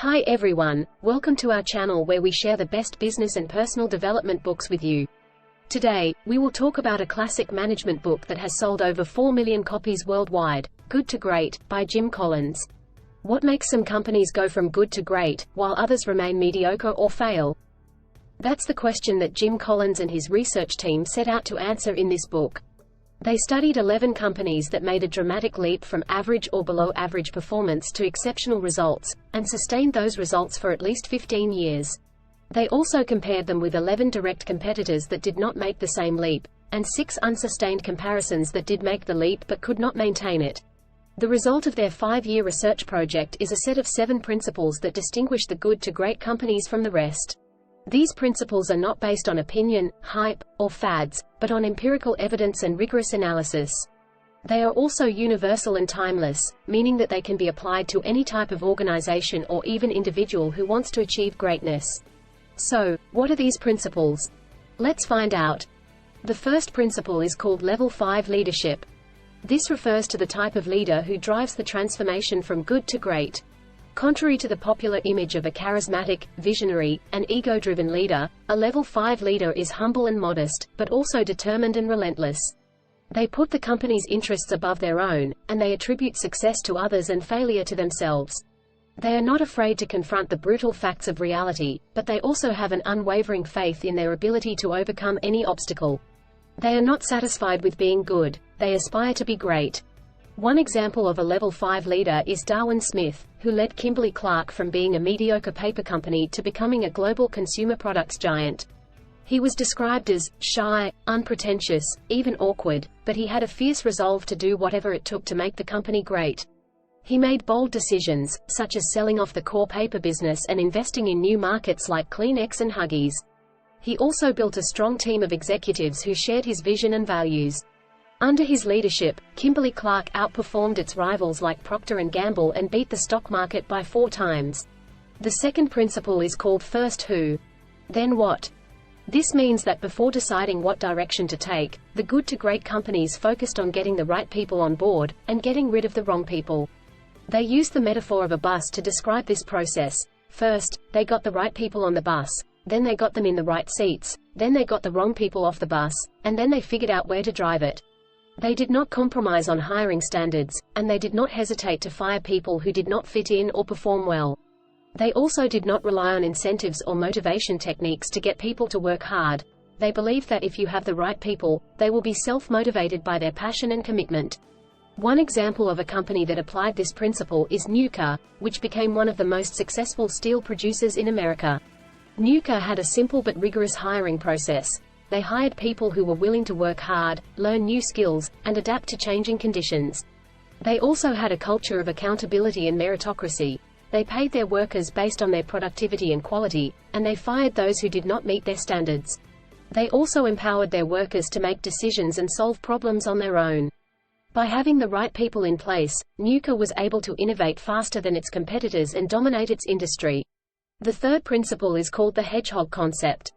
Hi everyone, welcome to our channel where we share the best business and personal development books with you. Today, we will talk about a classic management book that has sold over 4 million copies worldwide, Good to Great, by Jim Collins. What makes some companies go from good to great, while others remain mediocre or fail? That's the question that Jim Collins and his research team set out to answer in this book. They studied 11 companies that made a dramatic leap from average or below average performance to exceptional results, and sustained those results for at least 15 years. They also compared them with 11 direct competitors that did not make the same leap, and 6 unsustained comparisons that did make the leap but could not maintain it. The result of their 5-year research project is a set of 7 principles that distinguish the good to great companies from the rest. These principles are not based on opinion, hype, or fads, but on empirical evidence and rigorous analysis. They are also universal and timeless, meaning that they can be applied to any type of organization or even individual who wants to achieve greatness. So, what are these principles? Let's find out. The first principle is called Level 5 leadership. This refers to the type of leader who drives the transformation from good to great. Contrary to the popular image of a charismatic, visionary, and ego-driven leader, a Level 5 leader is humble and modest, but also determined and relentless. They put the company's interests above their own, and they attribute success to others and failure to themselves. They are not afraid to confront the brutal facts of reality, but they also have an unwavering faith in their ability to overcome any obstacle. They are not satisfied with being good, they aspire to be great. One example of a Level 5 leader is Darwin Smith, who led Kimberly-Clark from being a mediocre paper company to becoming a global consumer products giant. He was described as shy, unpretentious, even awkward, but he had a fierce resolve to do whatever it took to make the company great. He made bold decisions, such as selling off the core paper business and investing in new markets like Kleenex and Huggies. He also built a strong team of executives who shared his vision and values. Under his leadership, Kimberly-Clark outperformed its rivals like Procter & Gamble and beat the stock market by 4 times. The second principle is called First Who, Then What. This means that before deciding what direction to take, the good to great companies focused on getting the right people on board, and getting rid of the wrong people. They used the metaphor of a bus to describe this process. First, they got the right people on the bus, then they got them in the right seats, then they got the wrong people off the bus, and then they figured out where to drive it. They did not compromise on hiring standards, and they did not hesitate to fire people who did not fit in or perform well. They also did not rely on incentives or motivation techniques to get people to work hard. They believed that if you have the right people, they will be self-motivated by their passion and commitment. One example of a company that applied this principle is Nucor, which became one of the most successful steel producers in America. Nucor had a simple but rigorous hiring process. They hired people who were willing to work hard, learn new skills, and adapt to changing conditions. They also had a culture of accountability and meritocracy. They paid their workers based on their productivity and quality, and they fired those who did not meet their standards. They also empowered their workers to make decisions and solve problems on their own. By having the right people in place, Nucor was able to innovate faster than its competitors and dominate its industry. The third principle is called the Hedgehog Concept.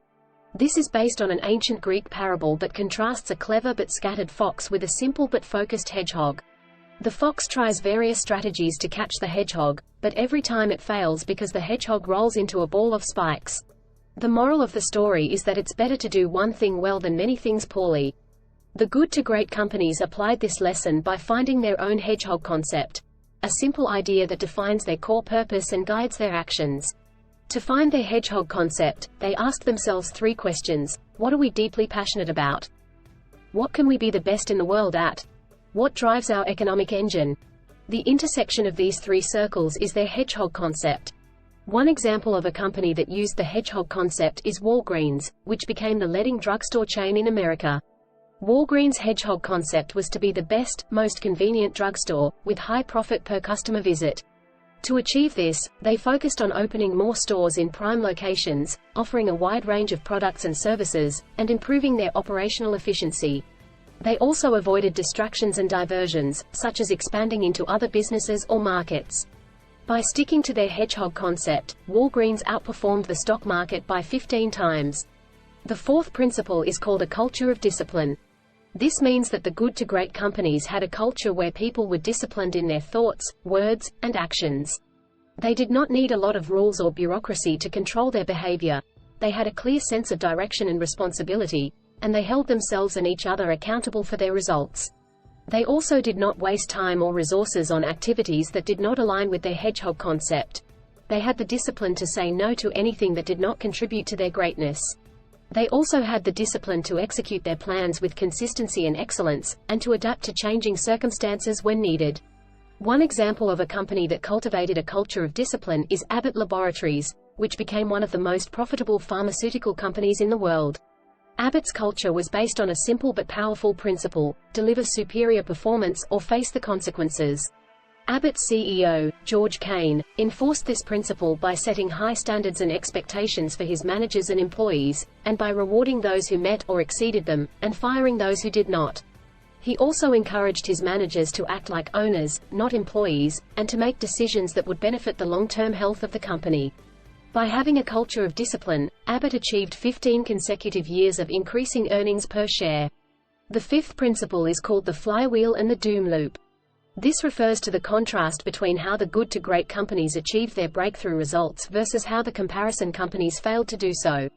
This is based on an ancient Greek parable that contrasts a clever but scattered fox with a simple but focused hedgehog. The fox tries various strategies to catch the hedgehog, but every time it fails because the hedgehog rolls into a ball of spikes. The moral of the story is that it's better to do one thing well than many things poorly. The good to great companies applied this lesson by finding their own hedgehog concept, a simple idea that defines their core purpose and guides their actions. To find their hedgehog concept, they asked themselves 3 questions. What are we deeply passionate about? What can we be the best in the world at? What drives our economic engine? The intersection of these 3 circles is their hedgehog concept. One example of a company that used the hedgehog concept is Walgreens, which became the leading drugstore chain in America. Walgreens' hedgehog concept was to be the best, most convenient drugstore, with high profit per customer visit. To achieve this, they focused on opening more stores in prime locations, offering a wide range of products and services, and improving their operational efficiency. They also avoided distractions and diversions, such as expanding into other businesses or markets. By sticking to their hedgehog concept, Walgreens outperformed the stock market by 15 times. The fourth principle is called a culture of discipline. This means that the good to great companies had a culture where people were disciplined in their thoughts, words, and actions. They did not need a lot of rules or bureaucracy to control their behavior. They had a clear sense of direction and responsibility, and they held themselves and each other accountable for their results. They also did not waste time or resources on activities that did not align with their hedgehog concept. They had the discipline to say no to anything that did not contribute to their greatness. They also had the discipline to execute their plans with consistency and excellence, and to adapt to changing circumstances when needed. One example of a company that cultivated a culture of discipline is Abbott Laboratories, which became one of the most profitable pharmaceutical companies in the world. Abbott's culture was based on a simple but powerful principle: deliver superior performance or face the consequences. Abbott's CEO, George Kane, enforced this principle by setting high standards and expectations for his managers and employees, and by rewarding those who met or exceeded them, and firing those who did not. He also encouraged his managers to act like owners, not employees, and to make decisions that would benefit the long-term health of the company. By having a culture of discipline, Abbott achieved 15 consecutive years of increasing earnings per share. The fifth principle is called the flywheel and the doom loop. This refers to the contrast between how the good to great companies achieved their breakthrough results versus how the comparison companies failed to do so.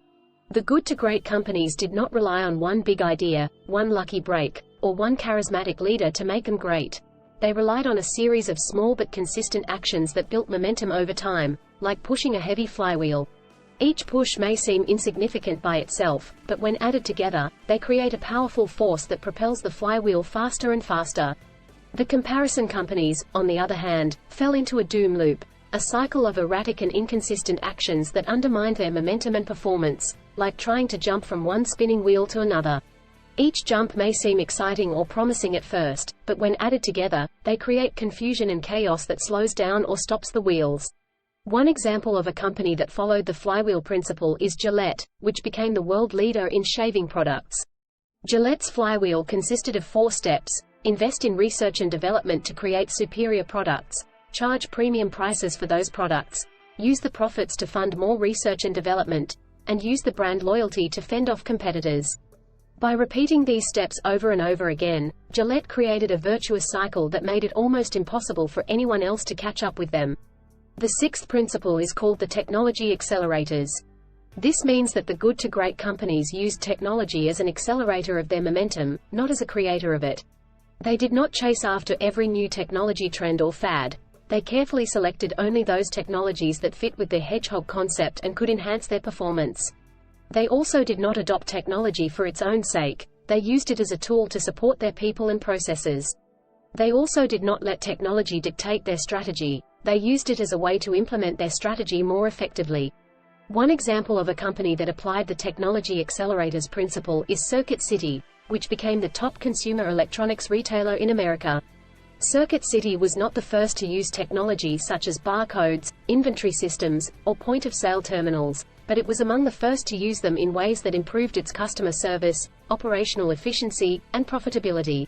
The good to great companies did not rely on one big idea, one lucky break, or one charismatic leader to make them great. They relied on a series of small but consistent actions that built momentum over time, like pushing a heavy flywheel. Each push may seem insignificant by itself, but when added together, they create a powerful force that propels the flywheel faster and faster. The comparison companies, on the other hand, fell into a doom loop, a cycle of erratic and inconsistent actions that undermined their momentum and performance, like trying to jump from one spinning wheel to another. Each jump may seem exciting or promising at first, but when added together, they create confusion and chaos that slows down or stops the wheels. One example of a company that followed the flywheel principle is Gillette, which became the world leader in shaving products. Gillette's flywheel consisted of 4 steps: invest in research and development to create superior products, charge premium prices for those products, use the profits to fund more research and development, and use the brand loyalty to fend off competitors. By repeating these steps over and over again, Gillette created a virtuous cycle that made it almost impossible for anyone else to catch up with them. The sixth principle is called the technology accelerators. This means that the good to great companies used technology as an accelerator of their momentum, not as a creator of it. They did not chase after every new technology trend or fad. They carefully selected only those technologies that fit with their hedgehog concept and could enhance their performance. They also did not adopt technology for its own sake. They used it as a tool to support their people and processes. They also did not let technology dictate their strategy. They used it as a way to implement their strategy more effectively. One example of a company that applied the technology accelerators principle is Circuit City, which became the top consumer electronics retailer in America. Circuit City was not the first to use technology such as barcodes, inventory systems, or point-of-sale terminals, but it was among the first to use them in ways that improved its customer service, operational efficiency, and profitability.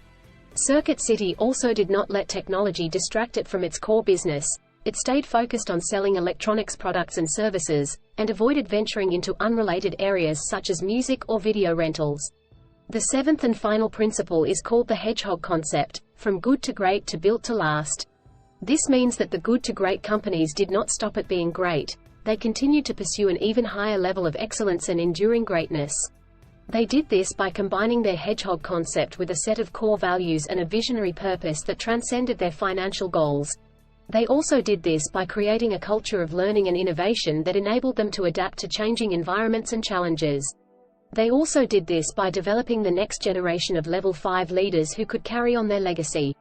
Circuit City also did not let technology distract it from its core business. It stayed focused on selling electronics products and services, and avoided venturing into unrelated areas such as music or video rentals. The seventh and final principle is called the Hedgehog Concept, from good to great to built to last. This means that the good to great companies did not stop at being great. They continued to pursue an even higher level of excellence and enduring greatness. They did this by combining their hedgehog concept with a set of core values and a visionary purpose that transcended their financial goals. They also did this by creating a culture of learning and innovation that enabled them to adapt to changing environments and challenges. They also did this by developing the next generation of Level 5 leaders who could carry on their legacy.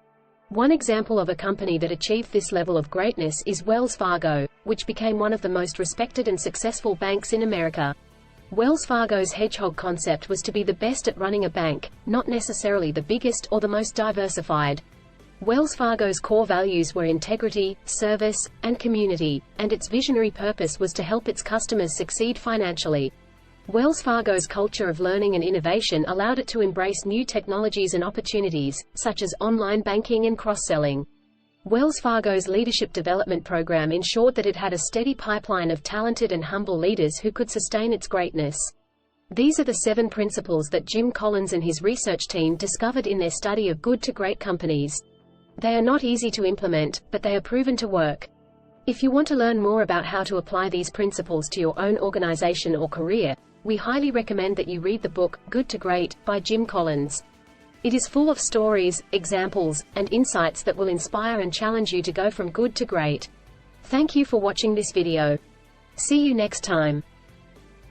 One example of a company that achieved this level of greatness is Wells Fargo, which became one of the most respected and successful banks in America. Wells Fargo's hedgehog concept was to be the best at running a bank, not necessarily the biggest or the most diversified. Wells Fargo's core values were integrity, service, and community, and its visionary purpose was to help its customers succeed financially. Wells Fargo's culture of learning and innovation allowed it to embrace new technologies and opportunities, such as online banking and cross-selling. Wells Fargo's leadership development program ensured that it had a steady pipeline of talented and humble leaders who could sustain its greatness. These are the 7 principles that Jim Collins and his research team discovered in their study of good to great companies. They are not easy to implement, but they are proven to work. If you want to learn more about how to apply these principles to your own organization or career, we highly recommend that you read the book, Good to Great, by Jim Collins. It is full of stories, examples, and insights that will inspire and challenge you to go from good to great. Thank you for watching this video. See you next time.